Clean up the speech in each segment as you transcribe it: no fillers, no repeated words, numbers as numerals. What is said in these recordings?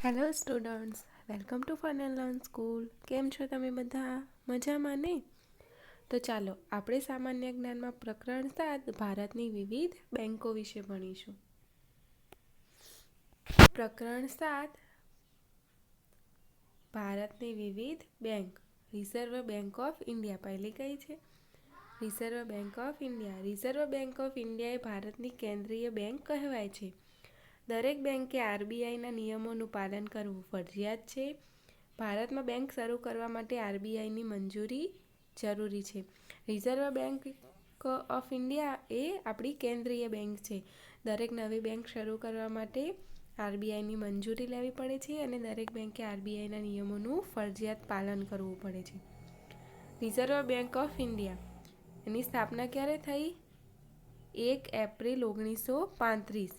Hello students, welcome to fun and learn school. કેમ છો તમે બધા? મજામાં ને? તો ચાલો આપણે સામાન્ય જ્ઞાનમાં પ્રકરણ 7 ભારતની વિવિધ બેંકો વિશે ભણીશું. પ્રકરણ 7 ભારતની વિવિધ bank. Reserve Bank of India પહેલી કઈ છે? Reserve Bank of India. Reserve Bank of India એ ભારતની કેન્દ્રીય બેંક કહેવાય છે. દરેક બેંકે આરબીઆઈના નિયમોનું પાલન કરવું ફરજિયાત છે. ભારતમાં બેંક શરૂ કરવા માટે આરબીઆઈની મંજૂરી જરૂરી છે. રિઝર્વ બેંક ઓફ ઇન્ડિયા એ આપણી કેન્દ્રીય બેંક છે. દરેક નવી બેંક શરૂ કરવા માટે આરબીઆઈની મંજૂરી લેવી પડે છે અને દરેક બેંકે આરબીઆઈના નિયમોનું ફરજિયાત પાલન કરવું પડે છે. રિઝર્વ બેંક ઓફ ઇન્ડિયા એની સ્થાપના ક્યારે થઈ? 1 એપ્રિલ 1935.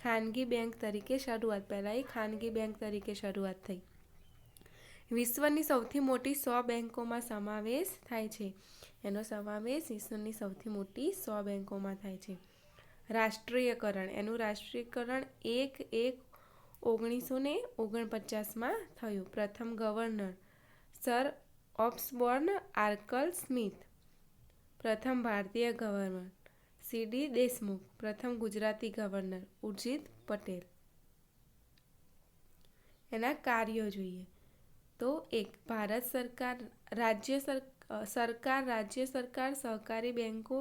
ખાનગી બેંક તરીકે શરૂઆત. પહેલાં એ ખાનગી બેંક તરીકે શરૂઆત થઈ. વિશ્વની સૌથી મોટી 100 બેંકોમાં સમાવેશ થાય છે. એનો સમાવેશ વિશ્વની સૌથી મોટી 100 બેંકોમાં થાય છે. રાષ્ટ્રીયકરણ. એનું રાષ્ટ્રીયકરણ 1/1/1949 થયું. પ્રથમ ગવર્નર સર ઓસ્બોર્ન આર્કલ સ્મિથ. પ્રથમ ભારતીય ગવર્નર સીડી દેશમુખ. પ્રથમ ગુજરાતી ગવર્નર ઉર્જિત પટેલ. એના કાર્યો જોઈએ તો 1. ભારત સરકાર રાજ્ય સરકાર સહકારી બેંકો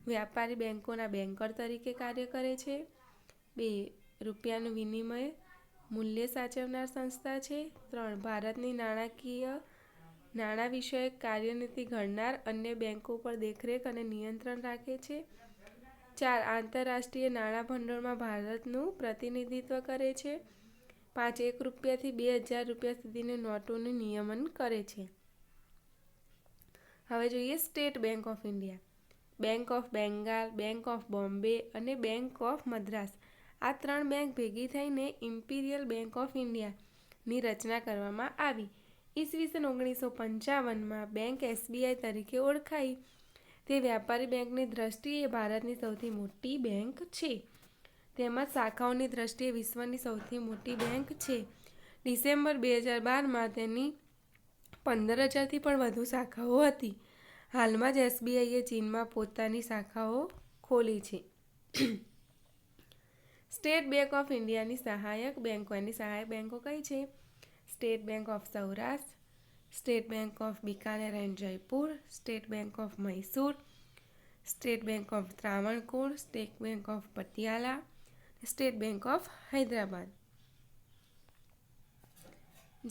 વ્યાપારી બેંકોના બેન્કર તરીકે કાર્ય કરે છે. 2. રૂપિયાનું વિનિમય મૂલ્ય સાચવનાર સંસ્થા છે. 3. ભારતની નાણાં વિષયક કાર્યનીતિ ઘડનાર અન્ય બેંકો પર દેખરેખ અને નિયંત્રણ રાખે છે. 4. આંતરરાષ્ટ્રીય નાણાં ભંડોળમાં ભારતનું પ્રતિનિધિત્વ કરે છે. 5. 1 રૂપિયાથી 2000 રૂપિયા સુધીની નોટોનું નિયમન કરે છે. હવે જોઈએ state bank of India. Bank of Bengal, bank of Bombay અને બેંક ઓફ મદ્રાસ. આ 3 બેંક ભેગી થઈને ઇમ્પિરિયલ બેંક ઓફ ઇન્ડિયાની રચના કરવામાં આવી. ઈસવીસન 1955માં બેંક એસબીઆઈ તરીકે ઓળખાઈ. તે વ્યાપારી બેંકની દ્રષ્ટિએ ભારતની સૌથી મોટી બેંક છે. તેમજ શાખાઓની દ્રષ્ટિએ વિશ્વની સૌથી મોટી બેંક છે. ડિસેમ્બર 2012માં તેની 15,000થી પણ વધુ શાખાઓ હતી. હાલમાં જ એસબીઆઈએ ચીનમાં પોતાની શાખાઓ ખોલી છે. સ્ટેટ બેંક ઓફ ઇન્ડિયાની સહાયક બેંકો. એની સહાયક બેંકો કઈ છે? State bank of Saurashtra, state bank of Bikaner and Jaipur, state bank of Mysore, state bank of Travancore, state bank of Patiala, state bank of Hyderabad.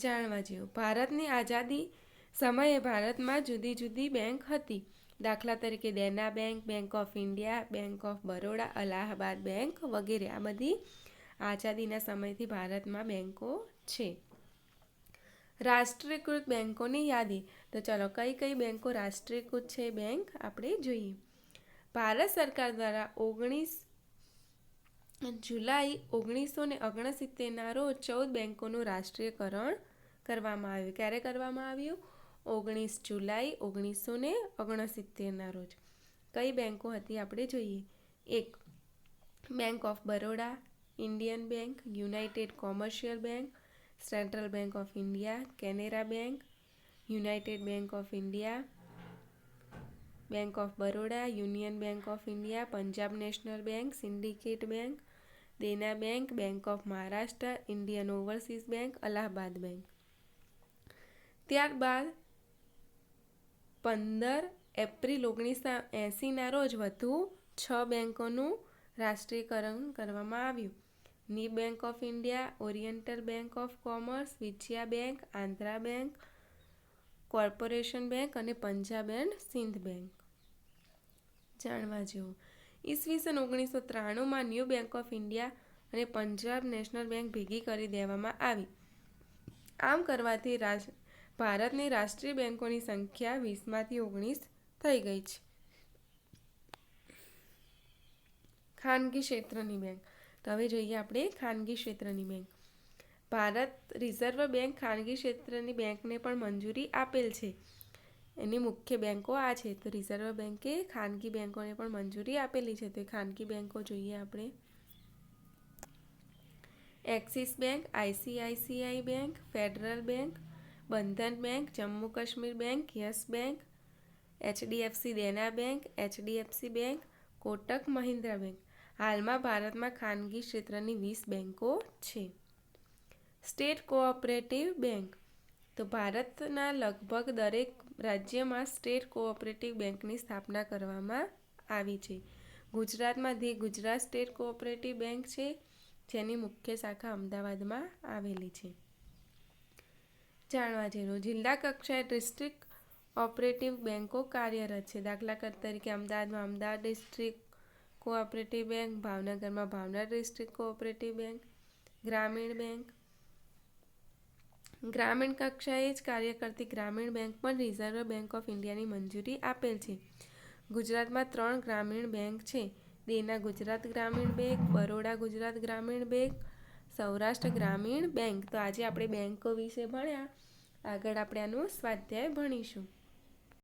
જાણવા જેવું. ભારતની આઝાદી સમયે ભારતમાં જુદી જુદી બેંક હતી. દાખલા તરીકે Dena Bank, Bank of India, Bank of Baroda, Allahabad Bank વગેરે. આ બધી આઝાદીના સમયથી ભારતમાં બેંકો છે. રાષ્ટ્રીયકૃત બેંકોની યાદી. તો ચાલો કઈ કઈ બેંકો રાષ્ટ્રીયકૃત છે બેંક આપણે જોઈએ. ભારત સરકાર દ્વારા 19 જુલાઈ 1969ના રોજ 14 બેંકોનું રાષ્ટ્રીયકરણ કરવામાં આવ્યું. ક્યારે કરવામાં આવ્યું? 19 જુલાઈ 1969ના રોજ. કઈ બેંકો હતી આપણે જોઈએ. 1. Bank of Baroda, Indian bank, United commercial bank, central bank of India, Canara bank, United bank of India, Bank of Baroda, union bank of India, Punjab national bank, syndicate bank, Dena Bank, Bank of Maharashtra, Indian overseas bank, Allahabad bank. ત્યારબાદ 15 April 1980ના રોજ વધુ 6 બેંકોનું રાષ્ટ્રીયકરણ કરવામાં આવ્યું. ની bank of India, oriental bank of commerce, Vijaya bank, Andhra bank, corporation bank અને Punjab and Sindh bank. જાણવા જેવું. ઈસવીસન 1993માં ન્યૂ બેંક ઓફ ઇન્ડિયા અને પંજાબ નેશનલ બેંક ભેગી કરી દેવામાં આવી. આમ કરવાથી ભારતની રાષ્ટ્રીય બેંકોની સંખ્યા 20માંથી 19 થઈ ગઈ છે. ખાનગી ક્ષેત્રની બેંક. તો હવે જોઈએ આપણે ખાનગી ક્ષેત્રની બેંક. ભારત રિઝર્વ બેંક ખાનગી ક્ષેત્રની બેંકને પણ મંજૂરી આપેલ છે. એની મુખ્ય બેંકો આ છે. તો રિઝર્વ બેંકે ખાનગી બેંકોને પણ મંજૂરી આપેલી છે. તો ખાનગી બેંકો જોઈએ આપણે. Axis Bank, ICICI Bank, Federal Bank, Bandhan Bank, Jammu Kashmir Bank, Yes Bank, HDFC Dena Bank, HDFC Bank, Kotak Mahindra Bank. હાલમાં ભારતમાં ખાનગી ક્ષેત્રની 20 બેંકો છે. સ્ટેટ કોઓપરેટિવ બેંક, તો ભારતના લગભગ દરેક રાજ્યમાં સ્ટેટ કોઓપરેટિવ બેંકની સ્થાપના કરવામાં આવી છે. ગુજરાતમાં the Gujarat state cooperative bank છે, જેની મુખ્ય શાખા અમદાવાદમાં આવેલી છે. જાણવા જેવું, જિલ્લા કક્ષાએ ડિસ્ટ્રિક્ટ ઓપરેટિવ બેંકો કાર્યરત છે. દાખલા તરીકે અમદાવાદમાં અમદાવાદ ડિસ્ટ્રિક્ટ કોઓપરેટિવ બેંક, ભાવનગરમાં ભાવનગર ડિસ્ટ્રિક્ટ કોઓપરેટિવ બેંક. ગ્રામીણ બેંક, ગ્રામીણ કક્ષાએ જ કાર્ય કરતી ગ્રામીણ બેંક પણ રિઝર્વ બેંક ઓફ ઇન્ડિયાની મંજૂરી આપેલ છે. ગુજરાતમાં 3 ગ્રામીણ બેંક છે. દેના ગુજરાત ગ્રામીણ બેંક, બરોડા ગુજરાત ગ્રામીણ બેંક, સૌરાષ્ટ્ર ગ્રામીણ બેંક. તો આજે આપણે બેંકો વિશે ભણ્યા. આગળ આપણે આનું સ્વાધ્યાય ભણીશું.